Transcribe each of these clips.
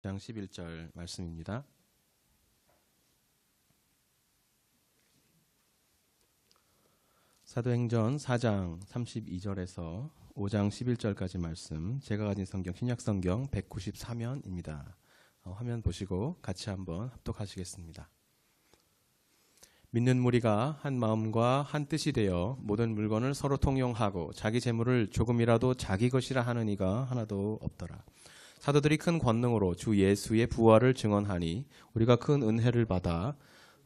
장 11절 말씀입니다. 사도행전 4장 32절에서 5장 11절까지 말씀, 제가 가진 성경 신약성경 194면입니다. 화면 보시고 같이 한번 합독하시겠습니다. 믿는 무리가 한 마음과 한 뜻이 되어 모든 물건을 서로 통용하고 자기 재물을 조금이라도 자기 것이라 하는 이가 하나도 없더라. 사도들이 큰 권능으로 주 예수의 부활을 증언하니 우리가 큰 은혜를 받아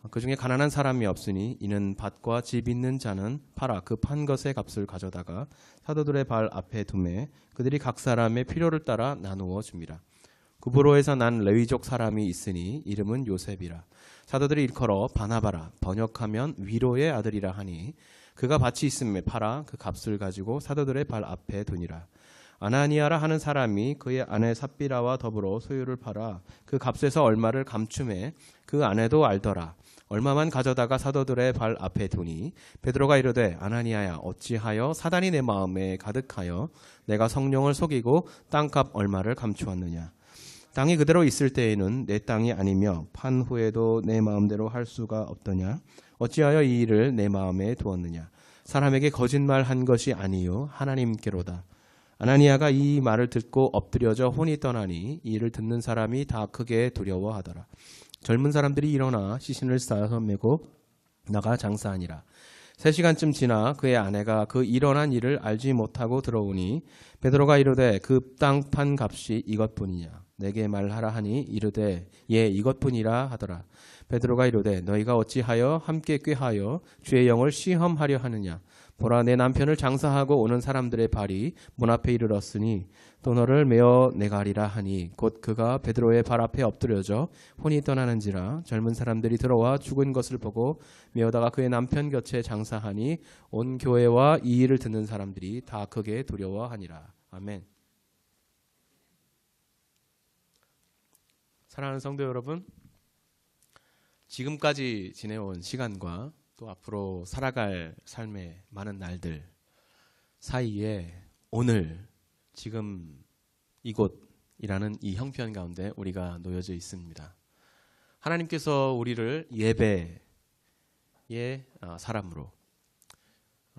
그 중에 가난한 사람이 없으니 이는 밭과 집 있는 자는 팔아 그 판 것의 값을 가져다가 사도들의 발 앞에 두매 그들이 각 사람의 필요를 따라 나누어 줍니다. 구브로에서 난 레위족 사람이 있으니 이름은 요셉이라. 사도들이 일컬어 바나바라, 번역하면 위로의 아들이라 하니 그가 밭이 있음에 팔아 그 값을 가지고 사도들의 발 앞에 두니라. 아나니아라 하는 사람이 그의 아내 삽비라와 더불어 소유를 팔아 그 값에서 얼마를 감춤해 그 아내도 알더라. 얼마만 가져다가 사도들의 발 앞에 두니 베드로가 이르되 아나니아야 어찌하여 사단이 내 마음에 가득하여 내가 성령을 속이고 땅값 얼마를 감추었느냐. 땅이 그대로 있을 때에는 내 땅이 아니며 판 후에도 내 마음대로 할 수가 없더냐. 어찌하여 이 일을 내 마음에 두었느냐. 사람에게 거짓말한 것이 아니요 하나님께로다. 아나니아가 이 말을 듣고 엎드려져 혼이 떠나니 이 일을 듣는 사람이 다 크게 두려워하더라. 젊은 사람들이 일어나 시신을 싸서 메고 나가 장사하니라. 3시간쯤 지나 그의 아내가 그 일어난 일을 알지 못하고 들어오니 베드로가 이르되 그 땅 판 값이 이것뿐이냐. 내게 말하라 하니 이르되 예 이것뿐이라 하더라. 베드로가 이르되 너희가 어찌하여 함께 꾀하여 주의 영을 시험하려 하느냐. 보라 내 남편을 장사하고 오는 사람들의 발이 문 앞에 이르렀으니 또 너를 메어 내가리라 하니 곧 그가 베드로의 발 앞에 엎드려져 혼이 떠나는지라. 젊은 사람들이 들어와 죽은 것을 보고 메어다가 그의 남편 곁에 장사하니 온 교회와 이 일을 듣는 사람들이 다 크게 두려워하니라. 아멘. 사랑하는 성도 여러분, 지금까지 지내온 시간과 또 앞으로 살아갈 삶의 많은 날들 사이에 오늘 지금 이곳이라는 이 형편 가운데 우리가 놓여져 있습니다. 하나님께서 우리를 예배의 사람으로,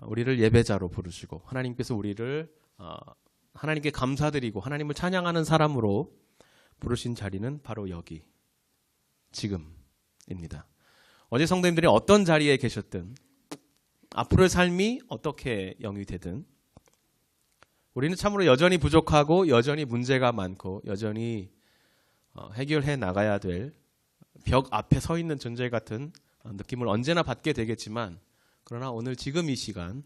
우리를 예배자로 부르시고 하나님께서 우리를 하나님께 감사드리고 하나님을 찬양하는 사람으로 부르신 자리는 바로 여기 지금입니다. 어제 성도님들이 어떤 자리에 계셨든 앞으로의 삶이 어떻게 영위되든 우리는 참으로 여전히 부족하고 여전히 문제가 많고 여전히 해결해 나가야 될 벽 앞에 서 있는 존재 같은 느낌을 언제나 받게 되겠지만, 그러나 오늘 지금 이 시간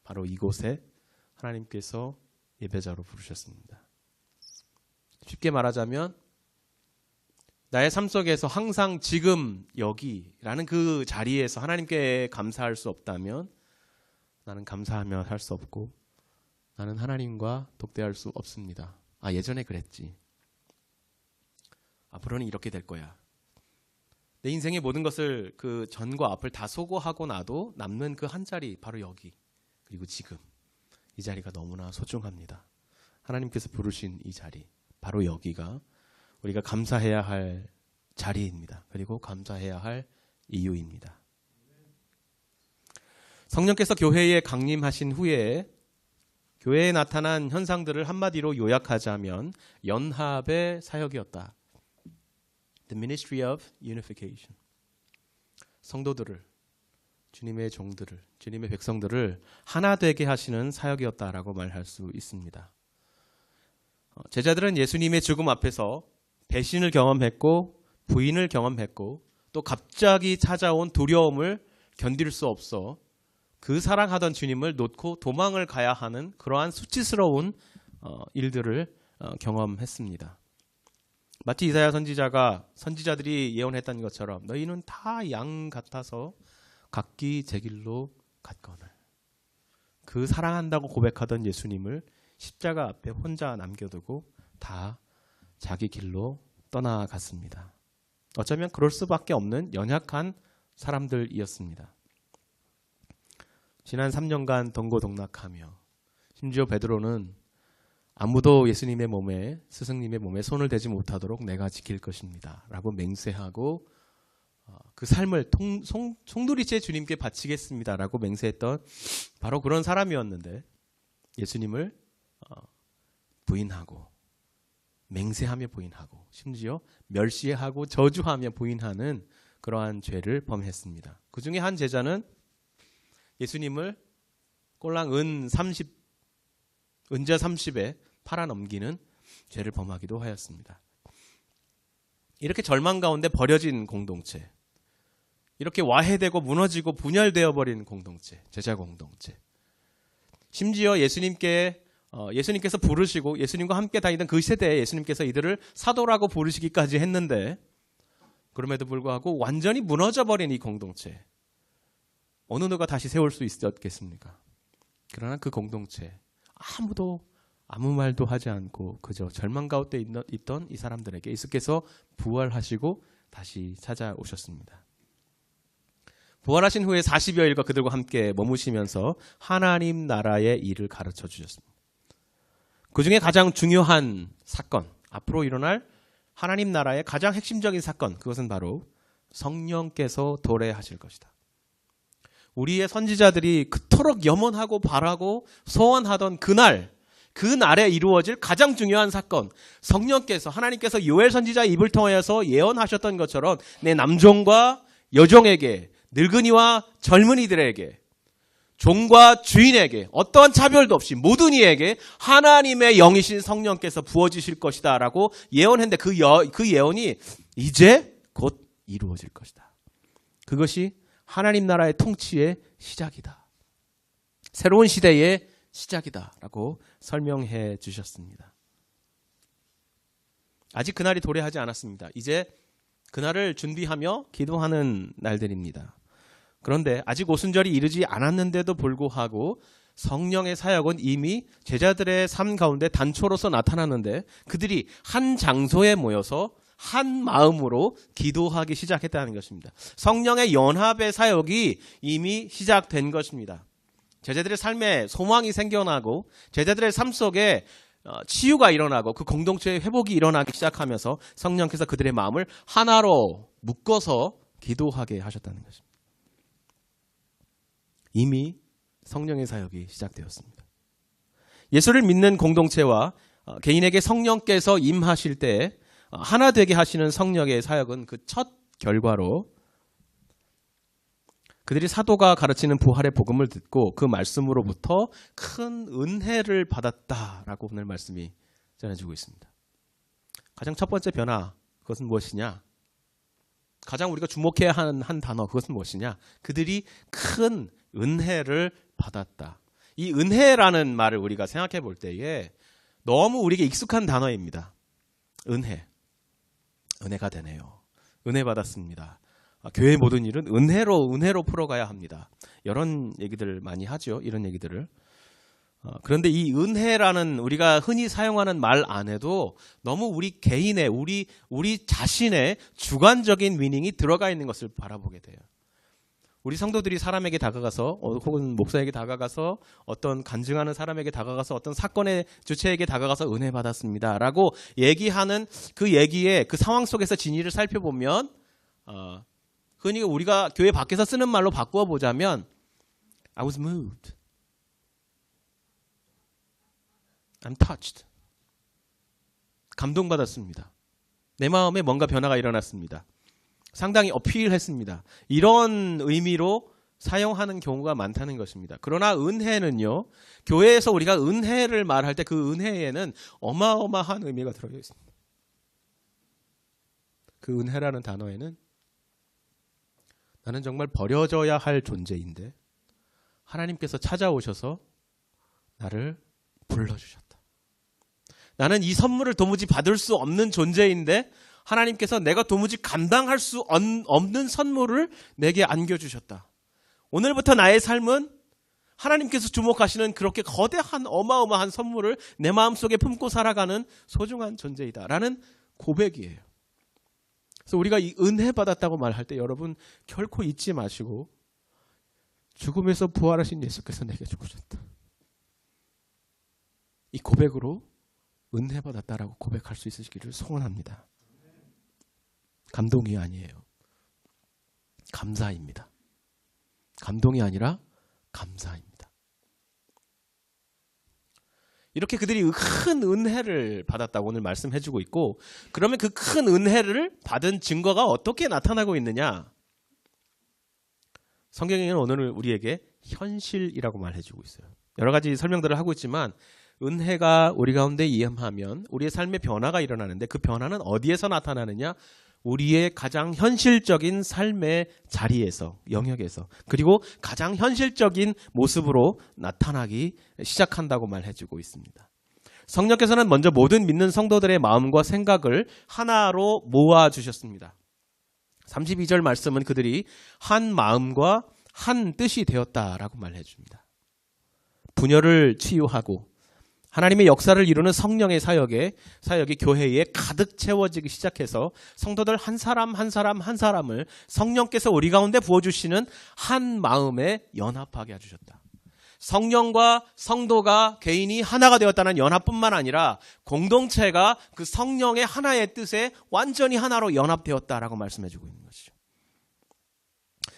바로 이곳에 하나님께서 예배자로 부르셨습니다. 쉽게 말하자면 나의 삶 속에서 항상 지금 여기라는 그 자리에서 하나님께 감사할 수 없다면 나는 감사하며 살 수 없고 나는 하나님과 독대할 수 없습니다. 예전에 그랬지. 앞으로는 이렇게 될 거야. 내 인생의 모든 것을 그 전과 앞을 다 소거하고 나도 남는 그 한 자리 바로 여기, 그리고 지금 이 자리가 너무나 소중합니다. 하나님께서 부르신 이 자리 바로 여기가 우리가 감사해야 할 자리입니다. 그리고 감사해야 할 이유입니다. 성령께서 교회에 강림하신 후에 교회에 나타난 현상들을 한마디로 요약하자면 연합의 사역이었다. The ministry of unification. 성도들을, 주님의 종들을, 주님의 백성들을 하나 되게 하시는 사역이었다라고 말할 수 있습니다. 제자들은 예수님의 죽음 앞에서 배신을 경험했고 부인을 경험했고 또 갑자기 찾아온 두려움을 견딜 수 없어 그 사랑하던 주님을 놓고 도망을 가야 하는 그러한 수치스러운 일들을 경험했습니다. 마치 이사야 선지자들이 예언했던 것처럼 너희는 다 양 같아서 각기 제 길로 갔거늘. 그 사랑한다고 고백하던 예수님을 십자가 앞에 혼자 남겨두고 다 자기 길로 떠나갔습니다. 어쩌면 그럴 수밖에 없는 연약한 사람들이었습니다. 지난 3년간 동고동락하며 심지어 베드로는 아무도 예수님의 몸에, 스승님의 몸에 손을 대지 못하도록 내가 지킬 것입니다 라고 맹세하고 그 삶을 송두리째 주님께 바치겠습니다 라고 맹세했던 바로 그런 사람이었는데, 예수님을 부인하고 맹세하며 부인하고 심지어 멸시하고 저주하며 부인하는 그러한 죄를 범했습니다. 그 중에 한 제자는 예수님을 꼴랑 은자 30에 팔아넘기는 죄를 범하기도 하였습니다. 이렇게 절망 가운데 버려진 공동체, 이렇게 와해되고 무너지고 분열되어 버린 공동체, 제자 공동체. 심지어 예수님께서 부르시고 예수님과 함께 다니던 그 세대에 예수님께서 이들을 사도라고 부르시기까지 했는데, 그럼에도 불구하고 완전히 무너져 버린 이 공동체, 어느 누가 다시 세울 수 있었겠습니까? 그러나 그 공동체, 아무도 아무 말도 하지 않고 그저 절망 가운데 있던 이 사람들에게 예수께서 부활하시고 다시 찾아오셨습니다. 부활하신 후에 40여일과 그들과 함께 머무시면서 하나님 나라의 일을 가르쳐 주셨습니다. 그 중에 가장 중요한 사건, 앞으로 일어날 하나님 나라의 가장 핵심적인 사건, 그것은 바로 성령께서 도래하실 것이다. 우리의 선지자들이 그토록 염원하고 바라고 소원하던 그날에 이루어질 가장 중요한 사건, 성령께서, 하나님께서 요엘 선지자의 입을 통하여서 예언하셨던 것처럼 내 남종과 여종에게, 늙은이와 젊은이들에게, 종과 주인에게 어떠한 차별도 없이 모든 이에게 하나님의 영이신 성령께서 부어주실 것이다 라고 예언했는데, 그 예언이 이제 곧 이루어질 것이다. 그것이 하나님 나라의 통치의 시작이다, 새로운 시대의 시작이다 라고 설명해 주셨습니다. 아직 그날이 도래하지 않았습니다. 이제 그날을 준비하며 기도하는 날들입니다. 그런데 아직 오순절이 이르지 않았는데도 불구하고 성령의 사역은 이미 제자들의 삶 가운데 단초로서 나타나는데, 그들이 한 장소에 모여서 한 마음으로 기도하기 시작했다는 것입니다. 성령의 연합의 사역이 이미 시작된 것입니다. 제자들의 삶에 소망이 생겨나고 제자들의 삶 속에 치유가 일어나고 그 공동체의 회복이 일어나기 시작하면서 성령께서 그들의 마음을 하나로 묶어서 기도하게 하셨다는 것입니다. 이미 성령의 사역이 시작되었습니다. 예수를 믿는 공동체와 개인에게 성령께서 임하실 때 하나 되게 하시는 성령의 사역은 그 첫 결과로 그들이 사도가 가르치는 부활의 복음을 듣고 그 말씀으로부터 큰 은혜를 받았다라고 오늘 말씀이 전해지고 있습니다. 가장 첫 번째 변화, 그것은 무엇이냐? 가장 우리가 주목해야 하는 한 단어, 그것은 무엇이냐? 그들이 큰 은혜를 받았다. 이 은혜라는 말을 우리가 생각해 볼 때에 너무 우리에게 익숙한 단어입니다. 은혜가 되네요. 은혜 받았습니다. 교회의 모든 일은 은혜로 풀어가야 합니다. 이런 얘기들 많이 하죠. 이런 얘기들을. 그런데 이 은혜라는 우리가 흔히 사용하는 말 안에도 너무 우리 개인의, 우리 자신의 주관적인 미닝이 들어가 있는 것을 바라보게 돼요. 우리 성도들이 사람에게 다가가서 혹은 목사에게 다가가서 어떤 간증하는 사람에게 다가가서 어떤 사건의 주체에게 다가가서 은혜 받았습니다 라고 얘기하는 그 얘기의 그 상황 속에서 진위를 살펴보면 흔히 우리가 교회 밖에서 쓰는 말로 바꾸어 보자면 I was moved. I'm touched. 감동받았습니다. 내 마음에 뭔가 변화가 일어났습니다. 상당히 어필했습니다. 이런 의미로 사용하는 경우가 많다는 것입니다. 그러나 은혜는요, 교회에서 우리가 은혜를 말할 때 그 은혜에는 어마어마한 의미가 들어져 있습니다. 그 은혜라는 단어에는 나는 정말 버려져야 할 존재인데 하나님께서 찾아오셔서 나를 불러주셨다. 나는 이 선물을 도무지 받을 수 없는 존재인데 하나님께서 내가 도무지 감당할 수 없는 선물을 내게 안겨주셨다. 오늘부터 나의 삶은 하나님께서 주목하시는 그렇게 거대한 어마어마한 선물을 내 마음속에 품고 살아가는 소중한 존재이다 라는 고백이에요. 그래서 우리가 이 은혜 받았다고 말할 때 여러분 결코 잊지 마시고 죽음에서 부활하신 예수께서 내게 죽으셨다. 이 고백으로 은혜 받았다라고 고백할 수 있으시기를 소원합니다. 감동이 아니에요. 감사입니다. 감동이 아니라 감사입니다. 이렇게 그들이 큰 은혜를 받았다고 오늘 말씀해주고 있고, 그러면 그 큰 은혜를 받은 증거가 어떻게 나타나고 있느냐? 성경에는 오늘 우리에게 현실이라고 말해주고 있어요. 여러 가지 설명들을 하고 있지만 은혜가 우리 가운데 임하면 우리의 삶의 변화가 일어나는데, 그 변화는 어디에서 나타나느냐? 우리의 가장 현실적인 삶의 자리에서, 영역에서, 그리고 가장 현실적인 모습으로 나타나기 시작한다고 말해주고 있습니다. 성령께서는 먼저 모든 믿는 성도들의 마음과 생각을 하나로 모아주셨습니다. 32절 말씀은 그들이 한 마음과 한 뜻이 되었다라고 말해줍니다. 분열을 치유하고 하나님의 역사를 이루는 성령의 사역이 교회에 가득 채워지기 시작해서 성도들 한 사람 한 사람을 성령께서 우리 가운데 부어주시는 한 마음에 연합하게 해주셨다. 성령과 성도가 개인이 하나가 되었다는 연합뿐만 아니라 공동체가 그 성령의 하나의 뜻에 완전히 하나로 연합되었다라고 말씀해주고 있는 것이죠.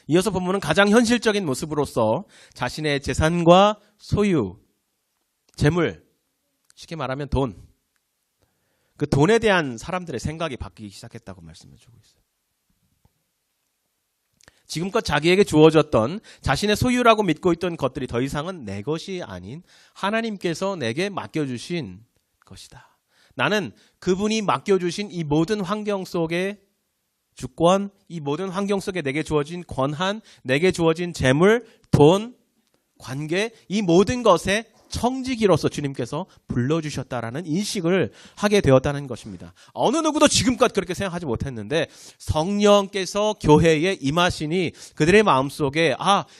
이어서 본문은 가장 현실적인 모습으로서 자신의 재산과 소유, 재물, 쉽게 말하면 돈, 그 돈에 대한 사람들의 생각이 바뀌기 시작했다고 말씀해주고 있어요. 지금껏 자기에게 주어졌던 자신의 소유라고 믿고 있던 것들이 더 이상은 내 것이 아닌 하나님께서 내게 맡겨주신 것이다. 나는 그분이 맡겨주신 이 모든 환경 속의 주권, 이 모든 환경 속에 내게 주어진 권한, 내게 주어진 재물, 돈, 관계, 이 모든 것에 청지기로서 주님께서 불러주셨다라는 인식을 하게 되었다는 것입니다. 어느 누구도 지금껏 그렇게 생각하지 못했는데 성령께서 교회에 임하시니 그들의 마음속에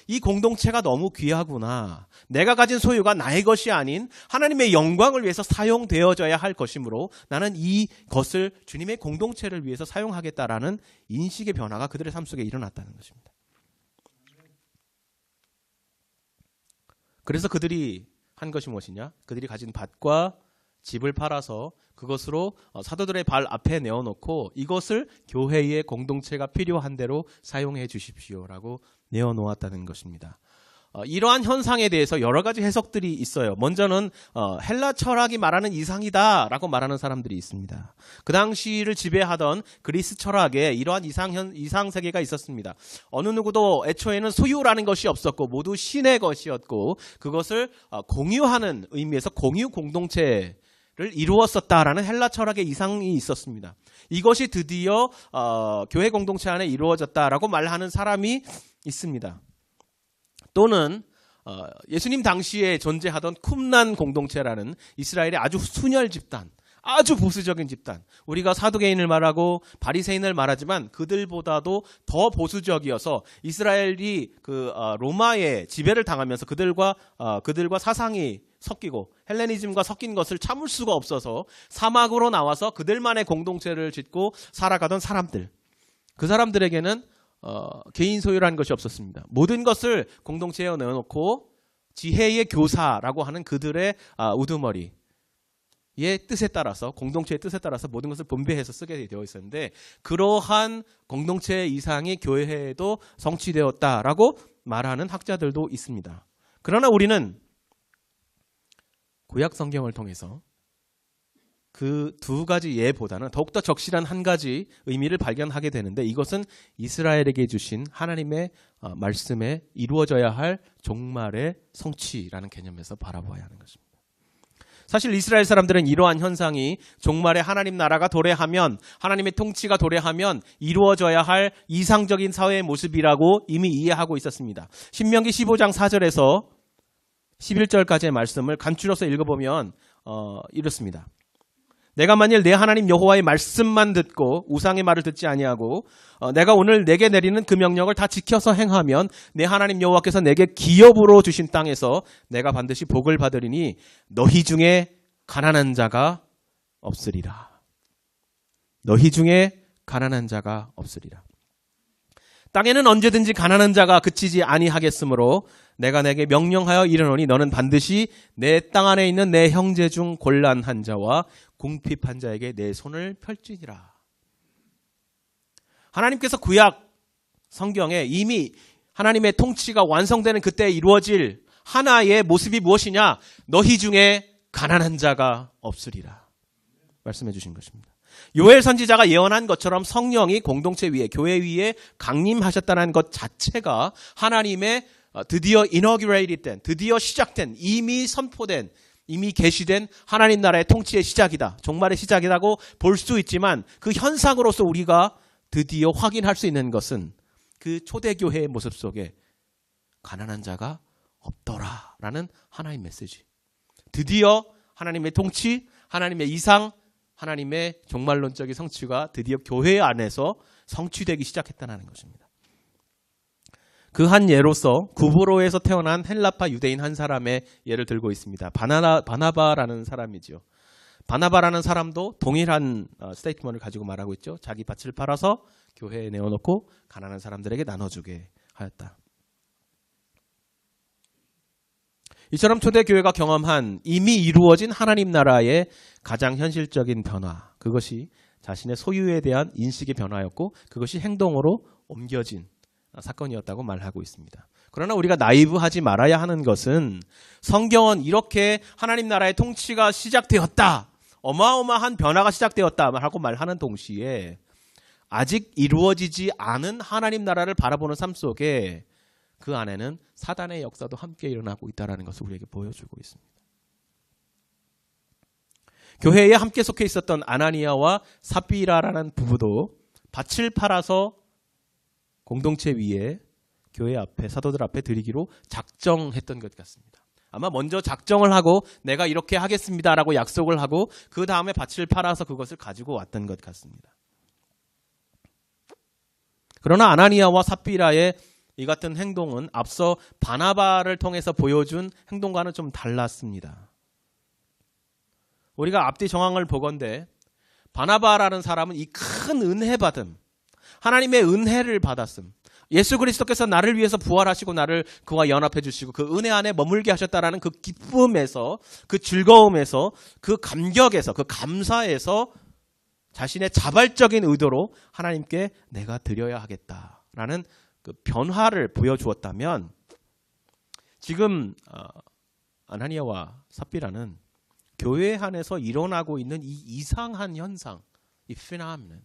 이 공동체가 너무 귀하구나. 내가 가진 소유가 나의 것이 아닌 하나님의 영광을 위해서 사용되어져야 할 것이므로 나는 이것을 주님의 공동체를 위해서 사용하겠다라는 인식의 변화가 그들의 삶 속에 일어났다는 것입니다. 그래서 그들이 한 것이 무엇이냐? 그들이 가진 밭과 집을 팔아서 그것으로 사도들의 발 앞에 내어놓고 이것을 교회의 공동체가 필요한 대로 사용해 주십시오라고 내어놓았다는 것입니다. 이러한 현상에 대해서 여러 가지 해석들이 있어요. 먼저는 헬라 철학이 말하는 이상이다라고 말하는 사람들이 있습니다. 그 당시를 지배하던 그리스 철학에 이러한 이상 세계가 있었습니다. 어느 누구도 애초에는 소유라는 것이 없었고 모두 신의 것이었고 그것을 공유하는 의미에서 공유 공동체를 이루었었다라는 헬라 철학의 이상이 있었습니다. 이것이 드디어 교회 공동체 안에 이루어졌다라고 말하는 사람이 있습니다. 또는 예수님 당시에 존재하던 쿰난 공동체라는 이스라엘의 아주 순혈 집단, 아주 보수적인 집단, 우리가 사두개인을 말하고 바리새인을 말하지만 그들보다도 더 보수적이어서 이스라엘이 로마의 지배를 당하면서 그들과 사상이 섞이고 헬레니즘과 섞인 것을 참을 수가 없어서 사막으로 나와서 그들만의 공동체를 짓고 살아가던 사람들, 그 사람들에게는 개인 소유라는 것이 없었습니다. 모든 것을 공동체에 넣어놓고 지혜의 교사라고 하는 그들의 우두머리의 뜻에 따라서, 공동체의 뜻에 따라서 모든 것을 분배해서 쓰게 되어 있었는데 그러한 공동체의 이상이 교회에도 성취되었다라고 말하는 학자들도 있습니다. 그러나 우리는 구약 성경을 통해서 그 두 가지 예보다는 더욱더 적실한 한 가지 의미를 발견하게 되는데 이것은 이스라엘에게 주신 하나님의 말씀에 이루어져야 할 종말의 성취라는 개념에서 바라봐야 하는 것입니다. 사실 이스라엘 사람들은 이러한 현상이 종말에 하나님 나라가 도래하면, 하나님의 통치가 도래하면 이루어져야 할 이상적인 사회의 모습이라고 이미 이해하고 있었습니다. 신명기 15장 4절에서 11절까지의 말씀을 간추려서 읽어보면 이렇습니다. 내가 만일 내 하나님 여호와의 말씀만 듣고 우상의 말을 듣지 아니하고 내가 오늘 내게 내리는 그 명령을 다 지켜서 행하면 내 하나님 여호와께서 내게 기업으로 주신 땅에서 내가 반드시 복을 받으리니 너희 중에 가난한 자가 없으리라. 너희 중에 가난한 자가 없으리라. 땅에는 언제든지 가난한 자가 그치지 아니하겠으므로 내가 내게 명령하여 이르노니 너는 반드시 내 땅 안에 있는 내 형제 중 곤란한 자와 궁핍한 자에게 내 손을 펼지니라. 하나님께서 구약 성경에 이미 하나님의 통치가 완성되는 그때 이루어질 하나의 모습이 무엇이냐? 너희 중에 가난한 자가 없으리라 말씀해 주신 것입니다. 요엘 선지자가 예언한 것처럼 성령이 공동체 위에, 교회 위에 강림하셨다는 것 자체가 하나님의 드디어 inaugurated 된, 드디어 시작된, 이미 선포된, 이미 계시된 하나님 나라의 통치의 시작이다. 종말의 시작이라고 볼 수 있지만 그 현상으로서 우리가 드디어 확인할 수 있는 것은 그 초대교회의 모습 속에 가난한 자가 없더라라는 하나의 메시지. 드디어 하나님의 통치, 하나님의 이상, 하나님의 종말론적인 성취가 드디어 교회 안에서 성취되기 시작했다는 것입니다. 그 한 예로서 구브로에서 태어난 헬라파 유대인 한 사람의 예를 들고 있습니다. 바나바라는 사람이죠. 바나바라는 사람도 동일한 스테이트먼트를 가지고 말하고 있죠. 자기 밭을 팔아서 교회에 내어놓고 가난한 사람들에게 나눠주게 하였다. 이처럼 초대교회가 경험한 이미 이루어진 하나님 나라의 가장 현실적인 변화, 그것이 자신의 소유에 대한 인식의 변화였고 그것이 행동으로 옮겨진 사건이었다고 말하고 있습니다. 그러나 우리가 나이브하지 말아야 하는 것은 성경은 이렇게 하나님 나라의 통치가 시작되었다, 어마어마한 변화가 시작되었다 하고 말하는 동시에 아직 이루어지지 않은 하나님 나라를 바라보는 삶 속에 그 안에는 사단의 역사도 함께 일어나고 있다는 것을 우리에게 보여주고 있습니다. 교회에 함께 속해 있었던 아나니아와 삽비라라는 부부도 밭을 팔아서 공동체 위에 교회 앞에, 사도들 앞에 드리기로 작정했던 것 같습니다. 아마 먼저 작정을 하고 내가 이렇게 하겠습니다라고 약속을 하고 그 다음에 밭을 팔아서 그것을 가지고 왔던 것 같습니다. 그러나 아나니아와 삽비라의 이 같은 행동은 앞서 바나바를 통해서 보여준 행동과는 좀 달랐습니다. 우리가 앞뒤 정황을 보건대 바나바라는 사람은 이 큰 은혜 받음, 하나님의 은혜를 받았음, 예수 그리스도께서 나를 위해서 부활하시고 나를 그와 연합해 주시고 그 은혜 안에 머물게 하셨다라는 그 기쁨에서, 그 즐거움에서, 그 감격에서, 그 감사에서 자신의 자발적인 의도로 하나님께 내가 드려야 하겠다라는 그 변화를 보여주었다면, 지금 아나니아와 삽비라는 교회 안에서 일어나고 있는 이 이상한 현상, 이 phenomenon,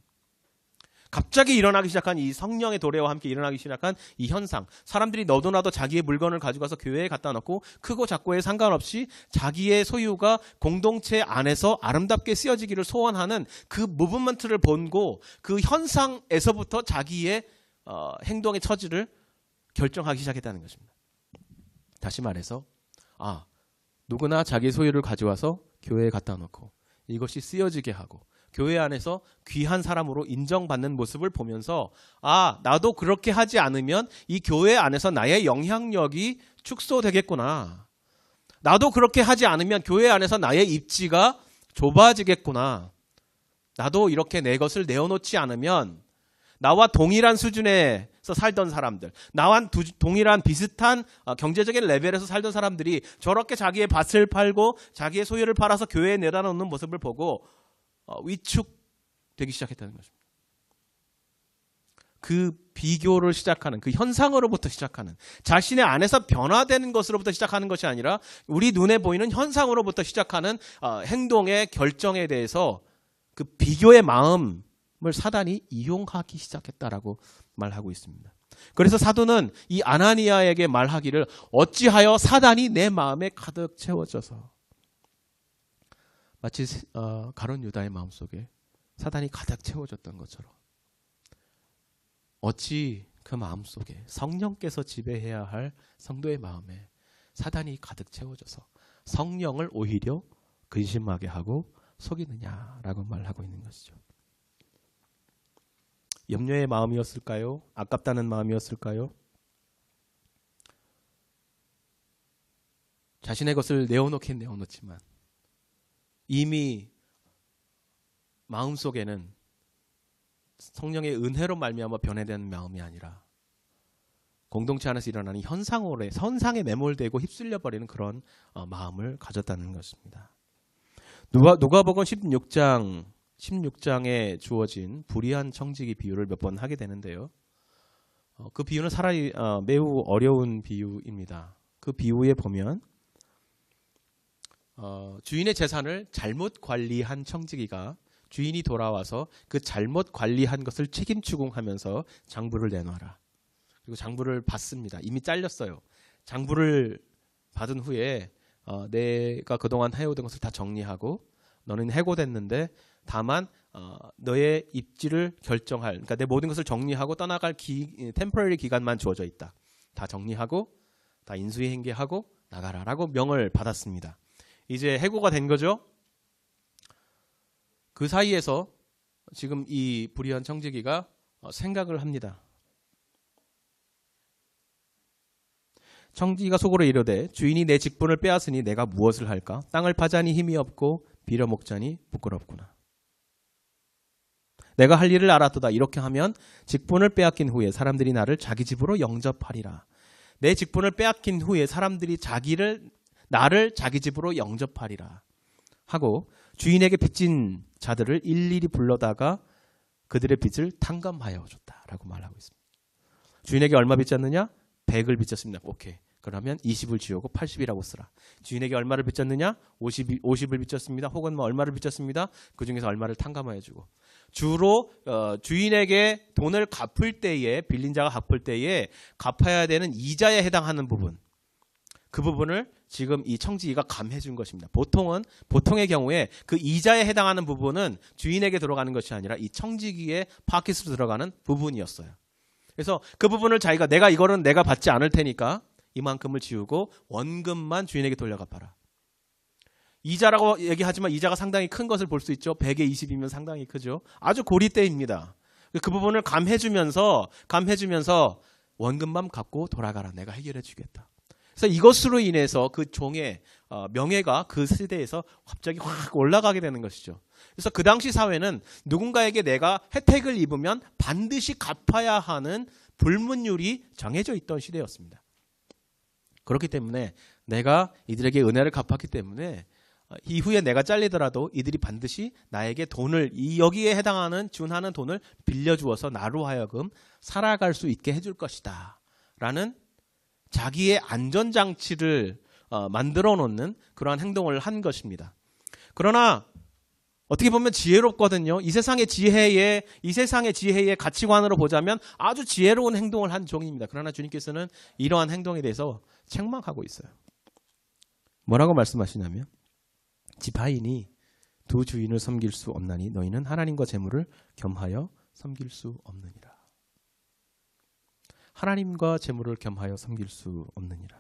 갑자기 일어나기 시작한 이 성령의 도래와 함께 일어나기 시작한 이 현상, 사람들이 너도나도 자기의 물건을 가지고 가서 교회에 갖다 놓고 크고 작고에 상관없이 자기의 소유가 공동체 안에서 아름답게 쓰여지기를 소원하는 그 무브먼트를 본고 그 현상에서부터 자기의 행동의 처지를 결정하기 시작했다는 것입니다. 다시 말해서 누구나 자기 소유를 가져와서 교회에 갖다 놓고 이것이 쓰여지게 하고 교회 안에서 귀한 사람으로 인정받는 모습을 보면서 나도 그렇게 하지 않으면 이 교회 안에서 나의 영향력이 축소되겠구나. 나도 그렇게 하지 않으면 교회 안에서 나의 입지가 좁아지겠구나. 나도 이렇게 내 것을 내어놓지 않으면 나와 동일한 수준에서 살던 사람들, 나와 동일한 비슷한 경제적인 레벨에서 살던 사람들이 저렇게 자기의 밭을 팔고 자기의 소유를 팔아서 교회에 내다 놓는 모습을 보고 위축되기 시작했다는 것입니다. 그 비교를 시작하는, 그 현상으로부터 시작하는, 자신의 안에서 변화되는 것으로부터 시작하는 것이 아니라 우리 눈에 보이는 현상으로부터 시작하는 행동의 결정에 대해서 그 비교의 마음을 사단이 이용하기 시작했다라고 말하고 있습니다. 그래서 사도는 이 아나니아에게 말하기를 어찌하여 사단이 내 마음에 가득 채워져서, 마치 가룟 유다의 마음속에 사단이 가득 채워졌던 것처럼 어찌 그 마음속에 성령께서 지배해야 할 성도의 마음에 사단이 가득 채워져서 성령을 오히려 근심하게 하고 속이느냐라고 말하고 있는 것이죠. 염려의 마음이었을까요? 아깝다는 마음이었을까요? 자신의 것을 내어놓긴 내어놓지만 이미 마음속에는 성령의 은혜로 말미암아 변해되는 마음이 아니라 공동체 안에서 일어나는 현상에 매몰되고 휩쓸려 버리는 그런 마음을 가졌다는 것입니다. 누가복음 16장에 주어진 불의한 청지기 비유를 몇 번 하게 되는데요. 그 비유는 차라리 매우 어려운 비유입니다. 그 비유에 보면 주인의 재산을 잘못 관리한 청지기가 주인이 돌아와서 그 잘못 관리한 것을 책임 추궁하면서 장부를 내놔라. 그리고 장부를 받습니다. 이미 잘렸어요. 장부를 받은 후에 내가 그동안 해오던 것을 다 정리하고 너는 해고됐는데 다만 너의 입지를 결정할, 그러니까 내 모든 것을 정리하고 떠나갈 템포러리 기간만 주어져 있다. 다 정리하고 다 인수행계하고 나가라라고 명을 받았습니다. 이제 해고가 된 거죠. 그 사이에서 지금 이 불의한 청지기가 생각을 합니다. 청지기가 속으로 이르되 주인이 내 직분을 빼앗으니 내가 무엇을 할까? 땅을 파자니 힘이 없고 빌어먹자니 부끄럽구나. 내가 할 일을 알았도다. 이렇게 하면 직분을 빼앗긴 후에 사람들이 나를 자기 집으로 영접하리라. 내 직분을 빼앗긴 후에 사람들이 나를 자기 집으로 영접하리라 하고 주인에게 빚진 자들을 일일이 불러다가 그들의 빚을 탕감하여 줬다라고 말하고 있습니다. 주인에게 얼마 빚졌느냐? 100을 빚졌습니다. 오케이. 그러면 20을 지우고 80이라고 쓰라. 주인에게 얼마를 빚졌느냐? 50을 빚졌습니다. 혹은 뭐 얼마를 빚졌습니다. 그 중에서 얼마를 탕감하여 주고. 주로 주인에게 돈을 갚을 때에, 빌린 자가 갚을 때에 갚아야 되는 이자에 해당하는 부분, 그 부분을 지금 이 청지기가 감해 준 것입니다. 보통의 경우에 그 이자에 해당하는 부분은 주인에게 들어가는 것이 아니라 이 청지기의 파켓으로 들어가는 부분이었어요. 그래서 그 부분을 자기가 이거는 내가 받지 않을 테니까 이만큼을 지우고 원금만 주인에게 돌려갚아라. 이자라고 얘기하지만 이자가 상당히 큰 것을 볼 수 있죠. 100에 20이면 상당히 크죠. 아주 고리대입니다. 그 부분을 감해주면서 원금만 갚고 돌아가라. 내가 해결해 주겠다. 그래서 이것으로 인해서 그 종의 명예가 그 세대에서 갑자기 확 올라가게 되는 것이죠. 그래서 그 당시 사회는 누군가에게 내가 혜택을 입으면 반드시 갚아야 하는 불문율이 정해져 있던 시대였습니다. 그렇기 때문에 내가 이들에게 은혜를 갚았기 때문에 이후에 내가 잘리더라도 이들이 반드시 나에게 돈을, 여기에 해당하는 준하는 돈을 빌려주어서 나로 하여금 살아갈 수 있게 해줄 것이다 라는 자기의 안전장치를 만들어 놓는 그러한 행동을 한 것입니다. 그러나 어떻게 보면 지혜롭거든요. 이 세상의 지혜의 가치관으로 보자면 아주 지혜로운 행동을 한 종입니다. 그러나 주님께서는 이러한 행동에 대해서 책망하고 있어요. 뭐라고 말씀하시냐면 지파인이 두 주인을 섬길 수 없나니 너희는 하나님과 재물을 겸하여 섬길 수 없느니라. 하나님과 재물을 겸하여 섬길 수 없느니라.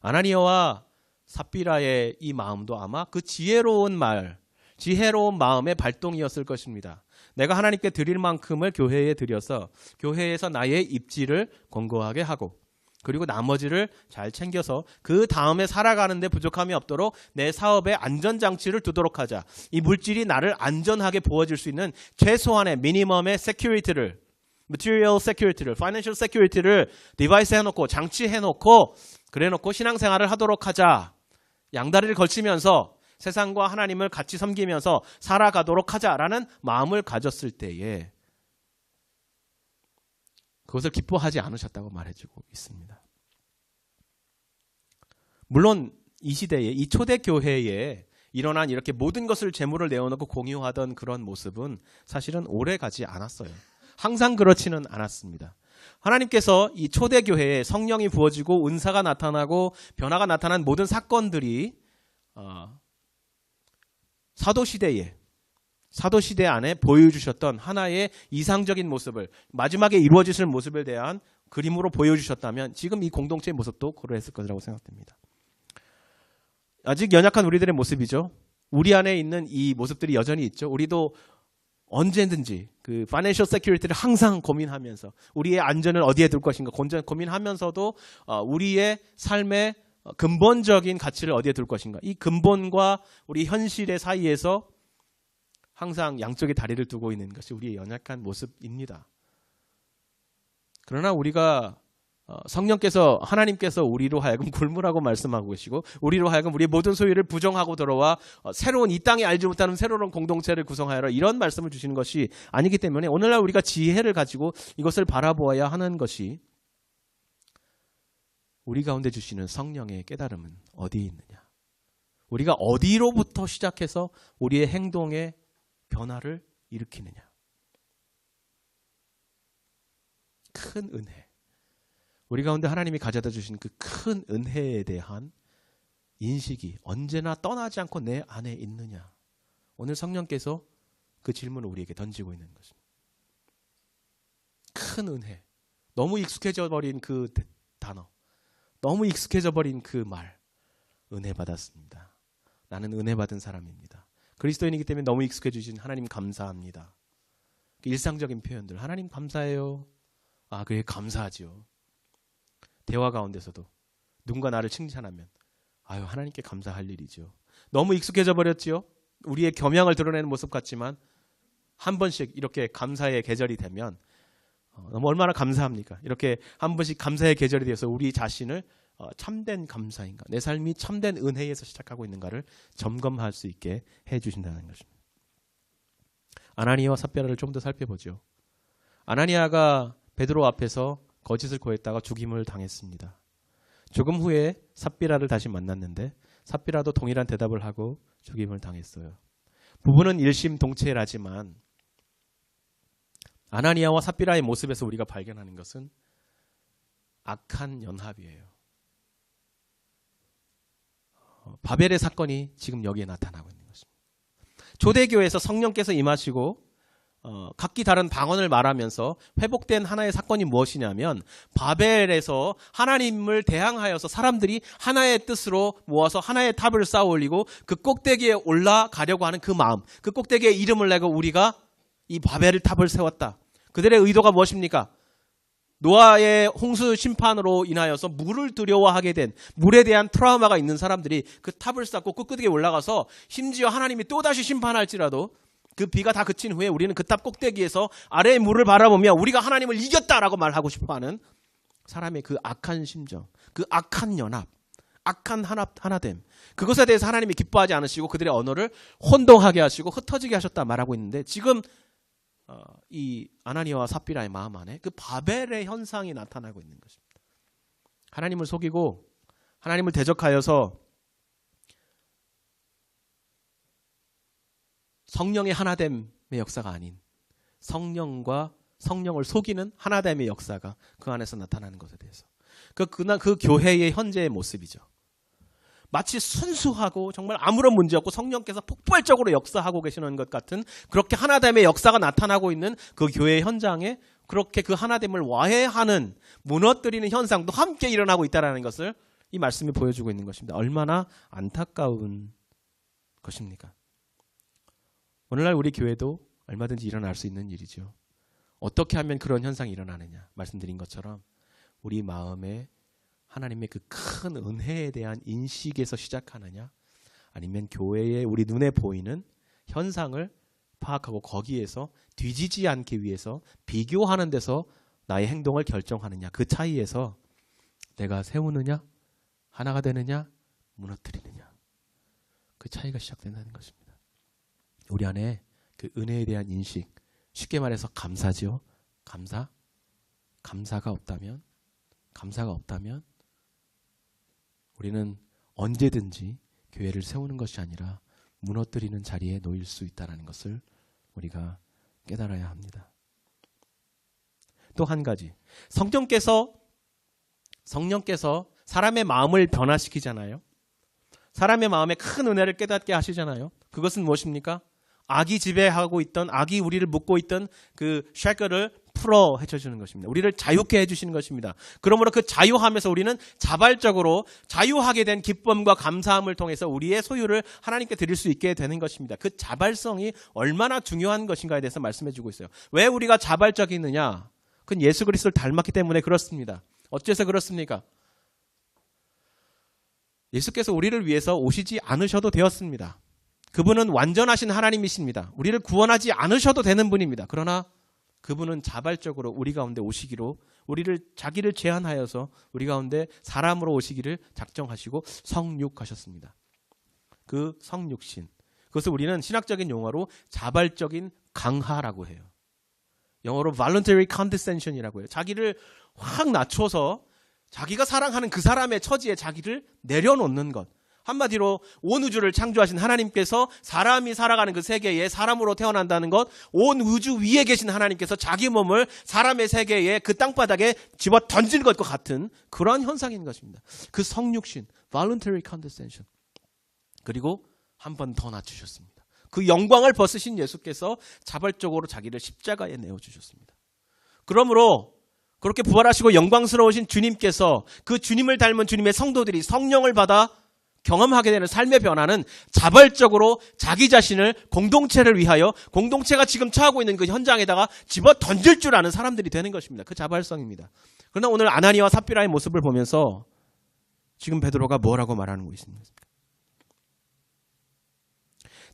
아나니아와 삽비라의 이 마음도 아마 그 지혜로운 마음의 발동이었을 것입니다. 내가 하나님께 드릴 만큼을 교회에 드려서 교회에서 나의 입지를 견고하게 하고 그리고 나머지를 잘 챙겨서 그 다음에 살아가는데 부족함이 없도록 내 사업에 안전장치를 두도록 하자. 이 물질이 나를 안전하게 보호해줄 수 있는 최소한의 미니멈의 세큐리티를, material security를, financial security를 디바이스 해놓고 장치해놓고 그래놓고 신앙생활을 하도록 하자. 양다리를 걸치면서 세상과 하나님을 같이 섬기면서 살아가도록 하자라는 마음을 가졌을 때에 그것을 기뻐하지 않으셨다고 말해주고 있습니다. 물론 이 시대에 이 초대교회에 일어난 이렇게 모든 것을 재물을 내어놓고 공유하던 그런 모습은 사실은 오래 가지 않았어요. 항상 그렇지는 않았습니다. 하나님께서 이 초대교회에 성령이 부어지고 은사가 나타나고 변화가 나타난 모든 사건들이 사도시대 안에 보여주셨던 하나의 이상적인 모습을, 마지막에 이루어지실 모습에 대한 그림으로 보여주셨다면 지금 이 공동체의 모습도 그러했을 것이라고 생각됩니다. 아직 연약한 우리들의 모습이죠. 우리 안에 있는 이 모습들이 여전히 있죠. 우리도 언제든지 그 financial security를 항상 고민하면서 우리의 안전을 어디에 둘 것인가 고민하면서도 우리의 삶의 근본적인 가치를 어디에 둘 것인가, 이 근본과 우리 현실의 사이에서 항상 양쪽에 다리를 두고 있는 것이 우리의 연약한 모습입니다. 그러나 우리가 성령께서 하나님께서 우리로 하여금 굶으라고 말씀하고 계시고 우리로 하여금 우리의 모든 소유를 부정하고 들어와 새로운 이 땅에 알지 못하는 새로운 공동체를 구성하여라 이런 말씀을 주시는 것이 아니기 때문에 오늘날 우리가 지혜를 가지고 이것을 바라보아야 하는 것이 우리 가운데 주시는 성령의 깨달음은 어디에 있느냐. 우리가 어디로부터 시작해서 우리의 행동의 변화를 일으키느냐. 큰 은혜. 우리 가운데 하나님이 가져다 주신 그 큰 은혜에 대한 인식이 언제나 떠나지 않고 내 안에 있느냐. 오늘 성령께서 그 질문을 우리에게 던지고 있는 것입니다. 큰 은혜. 너무 익숙해져 버린 그 단어. 너무 익숙해져 버린 그 말. 은혜 받았습니다. 나는 은혜 받은 사람입니다. 그리스도인이기 때문에 너무 익숙해지신 하나님 감사합니다. 일상적인 표현들. 하나님 감사해요. 아, 그게 감사하죠. 대화 가운데서도 누군가 나를 칭찬하면 아유, 하나님께 감사할 일이죠. 너무 익숙해져 버렸지요. 우리의 겸양을 드러내는 모습 같지만 한 번씩 이렇게 감사의 계절이 되면 너무 얼마나 감사합니까? 이렇게 한 번씩 감사의 계절이 되어서 우리 자신을 참된 감사인가, 내 삶이 참된 은혜에서 시작하고 있는가를 점검할 수 있게 해주신다는 것입니다. 아나니아와 삽비라를 좀 더 살펴보죠. 아나니아가 베드로 앞에서 거짓을 고했다가 죽임을 당했습니다. 조금 후에 삽비라를 다시 만났는데 삽비라도 동일한 대답을 하고 죽임을 당했어요. 부부는 일심동체라지만 아나니아와 삽비라의 모습에서 우리가 발견하는 것은 악한 연합이에요. 바벨의 사건이 지금 여기에 나타나고 있는 것입니다. 초대교회에서 성령께서 임하시고 각기 다른 방언을 말하면서 회복된 하나의 사건이 무엇이냐면 바벨에서 하나님을 대항하여서 사람들이 하나의 뜻으로 모아서 하나의 탑을 쌓아 올리고 그 꼭대기에 올라가려고 하는 그 마음, 그 꼭대기에 이름을 내고 우리가 이 바벨 탑을 세웠다. 그들의 의도가 무엇입니까? 노아의 홍수 심판으로 인하여서 물을 두려워하게 된, 물에 대한 트라우마가 있는 사람들이 그 탑을 쌓고 끝끝에 올라가서 심지어 하나님이 또다시 심판할지라도 그 비가 다 그친 후에 우리는 그 탑 꼭대기에서 아래의 물을 바라보며 우리가 하나님을 이겼다라고 말하고 싶어하는 사람의 그 악한 심정, 그 악한 연합, 악한 하나됨, 그것에 대해서 하나님이 기뻐하지 않으시고 그들의 언어를 혼동하게 하시고 흩어지게 하셨다 말하고 있는데 지금 이 아나니아와 삽비라의 마음 안에 그 바벨의 현상이 나타나고 있는 것입니다. 하나님을 속이고 하나님을 대적하여서 성령의 하나됨의 역사가 아닌 성령과 성령을 속이는 하나됨의 역사가 그 안에서 나타나는 것에 대해서 그 교회의 현재의 모습이죠. 마치 순수하고 정말 아무런 문제 없고 성령께서 폭발적으로 역사하고 계시는 것 같은 그렇게 하나됨의 역사가 나타나고 있는 그 교회의 현장에 그렇게 그 하나됨을 와해하는 무너뜨리는 현상도 함께 일어나고 있다는 것을 이 말씀이 보여주고 있는 것입니다. 얼마나 안타까운 것입니까? 오늘날 우리 교회도 얼마든지 일어날 수 있는 일이죠. 어떻게 하면 그런 현상이 일어나느냐 말씀드린 것처럼 우리 마음에 하나님의 그 큰 은혜에 대한 인식에서 시작하느냐 아니면 교회에 우리 눈에 보이는 현상을 파악하고 거기에서 뒤지지 않기 위해서 비교하는 데서 나의 행동을 결정하느냐 그 차이에서 내가 세우느냐 하나가 되느냐 무너뜨리느냐 그 차이가 시작된다는 것입니다. 우리 안에 그 은혜에 대한 인식 쉽게 말해서 감사죠. 감사가 없다면 우리는 언제든지 교회를 세우는 것이 아니라 무너뜨리는 자리에 놓일 수 있다는 것을 우리가 깨달아야 합니다. 또 한 가지, 성령께서 사람의 마음을 변화시키잖아요. 사람의 마음에 큰 은혜를 깨닫게 하시잖아요. 그것은 무엇입니까? 악이 지배하고 있던, 악이 우리를 묶고 있던 그 shackle을 풀어 헤쳐주는 것입니다. 우리를 자유케 해주시는 것입니다. 그러므로 그 자유함에서 우리는 자발적으로 자유하게 된 기쁨과 감사함을 통해서 우리의 소유를 하나님께 드릴 수 있게 되는 것입니다. 그 자발성이 얼마나 중요한 것인가에 대해서 말씀해주고 있어요. 왜 우리가 자발적이느냐? 그건 예수 그리스도를 닮았기 때문에 그렇습니다. 어째서 그렇습니까? 예수께서 우리를 위해서 오시지 않으셔도 되었습니다. 그분은 완전하신 하나님이십니다. 우리를 구원하지 않으셔도 되는 분입니다. 그러나 그분은 자발적으로 우리 가운데 오시기로 자기를 제한하여서 우리 가운데 사람으로 오시기를 작정하시고 성육하셨습니다. 그 성육신. 그것을 우리는 신학적인 용어로 자발적인 강하라고 해요. 영어로 voluntary condescension이라고 해요. 자기를 확 낮춰서 자기가 사랑하는 그 사람의 처지에 자기를 내려놓는 것. 한마디로 온 우주를 창조하신 하나님께서 사람이 살아가는 그 세계에 사람으로 태어난다는 것, 온 우주 위에 계신 하나님께서 자기 몸을 사람의 세계에 그 땅바닥에 집어 던진 것과 같은 그러한 현상인 것입니다. 그 성육신, voluntary condescension. 그리고 한 번 더 낮추셨습니다. 그 영광을 벗으신 예수께서 자발적으로 자기를 십자가에 내어주셨습니다. 그러므로 그렇게 부활하시고 영광스러우신 주님께서 그 주님을 닮은 주님의 성도들이 성령을 받아 경험하게 되는 삶의 변화는 자발적으로 자기 자신을 공동체를 위하여 공동체가 지금 처하고 있는 그 현장에다가 집어 던질 줄 아는 사람들이 되는 것입니다. 그 자발성입니다. 그러나 오늘 아나니아와 삽비라의 모습을 보면서 지금 베드로가 뭐라고 말하는 것입니까?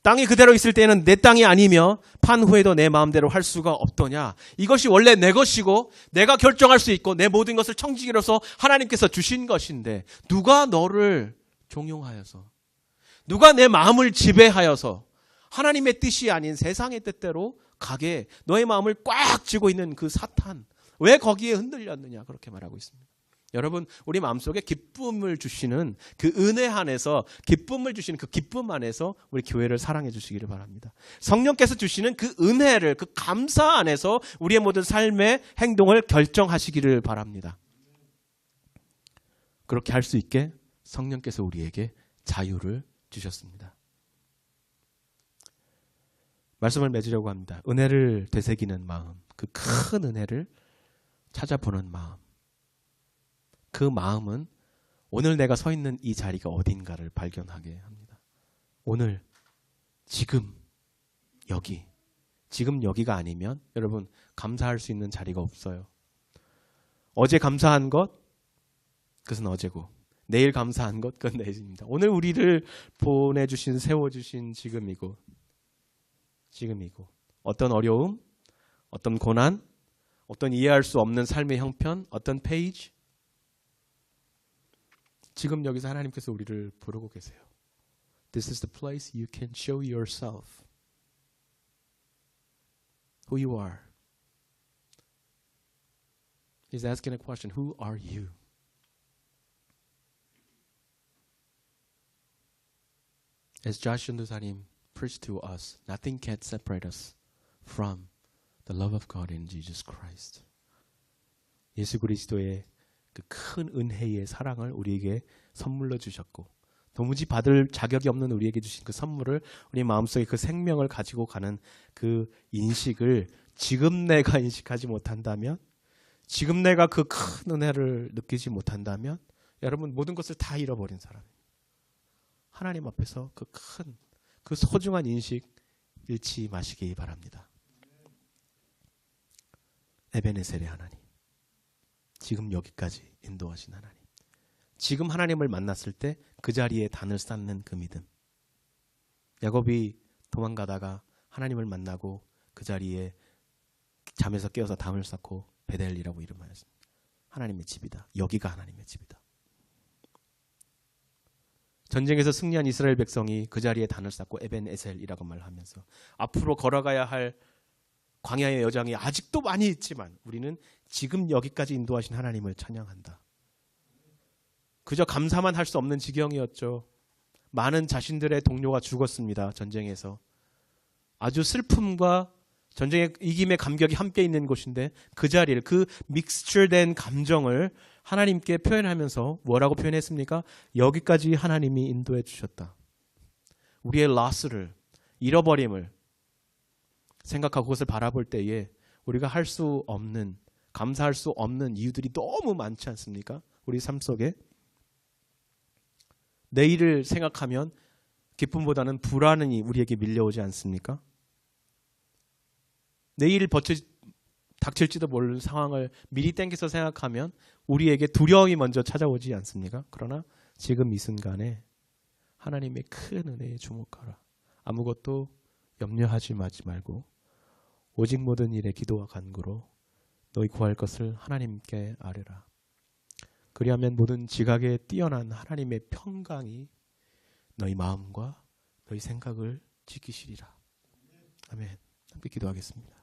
땅이 그대로 있을 때는 내 땅이 아니며 판 후에도 내 마음대로 할 수가 없더냐. 이것이 원래 내 것이고 내가 결정할 수 있고 내 모든 것을 청지기로서 하나님께서 주신 것인데 누가 너를 종용하여서 누가 내 마음을 지배하여서 하나님의 뜻이 아닌 세상의 뜻대로 가게 너의 마음을 꽉 쥐고 있는 그 사탄 왜 거기에 흔들렸느냐 그렇게 말하고 있습니다. 여러분 우리 마음속에 기쁨을 주시는 그 은혜 안에서 기쁨을 주시는 그 기쁨 안에서 우리 교회를 사랑해 주시기를 바랍니다. 성령께서 주시는 그 은혜를 그 감사 안에서 우리의 모든 삶의 행동을 결정하시기를 바랍니다. 그렇게 할 수 있게 성령께서 우리에게 자유를 주셨습니다. 말씀을 맺으려고 합니다. 은혜를 되새기는 마음, 그 큰 은혜를 찾아보는 마음. 그 마음은 오늘 내가 서 있는 이 자리가 어딘가를 발견하게 합니다. 오늘, 지금, 여기. 지금 여기가 아니면 여러분 감사할 수 있는 자리가 없어요. 어제 감사한 것, 그것은 어제고 내일 감사한 것, 그건 내일입니다. 오늘 우리를 보내주신, 세워주신 지금이고 어떤 어려움, 어떤 고난, 어떤 이해할 수 없는 삶의 형편, 어떤 페이지, 지금 여기서 하나님께서 우리를 부르고 계세요. This is the place you can show yourself. Who you are. He's asking a question. Who are you? As Josh 전도사님 preached to us, nothing can separate us from the love of God in Jesus Christ. 예수 그리스도의 그 큰 은혜의 사랑을 우리에게 선물로 주셨고 도무지 받을 자격이 없는 우리에게 주신 그 선물을 우리 마음속에 그 생명을 가지고 가는 그 인식을 지금 내가 인식하지 못한다면 지금 내가 그 큰 은혜를 느끼지 못한다면 여러분 모든 것을 다 잃어버린 사람입니다. 하나님 앞에서 그 큰, 그 소중한 인식 잃지 마시기 바랍니다. 에베네셀의 하나님. 지금 여기까지 인도하신 하나님. 지금 하나님을 만났을 때 그 자리에 단을 쌓는 그 믿음. 야곱이 도망가다가 하나님을 만나고 그 자리에 잠에서 깨어서 담을 쌓고 베델이라고 이름하였습니다. 하나님의 집이다. 여기가 하나님의 집이다. 전쟁에서 승리한 이스라엘 백성이 그 자리에 단을 쌓고 에벤에셀이라고 말하면서 앞으로 걸어가야 할 광야의 여정이 아직도 많이 있지만 우리는 지금 여기까지 인도하신 하나님을 찬양한다. 그저 감사만 할 수 없는 지경이었죠. 많은 자신들의 동료가 죽었습니다. 전쟁에서. 아주 슬픔과 전쟁의 이김의 감격이 함께 있는 곳인데 그 자리를 그 믹스처된 감정을 하나님께 표현하면서 뭐라고 표현했습니까? 여기까지 하나님이 인도해 주셨다. 우리의 loss를 잃어버림을 생각하고 그것을 바라볼 때에 우리가 할 수 없는 감사할 수 없는 이유들이 너무 많지 않습니까? 우리 삶 속에 내일을 생각하면 기쁨보다는 불안이 우리에게 밀려오지 않습니까? 내일 닥칠지도 모를 상황을 미리 땡겨서 생각하면 우리에게 두려움이 먼저 찾아오지 않습니까? 그러나 지금 이 순간에 하나님의 큰 은혜에 주목하라. 아무것도 염려하지 말고 오직 모든 일에 기도와 간구로 너희 구할 것을 하나님께 아뢰라. 그리하면 모든 지각에 뛰어난 하나님의 평강이 너희 마음과 너희 생각을 지키시리라. 아멘. 함께 기도하겠습니다.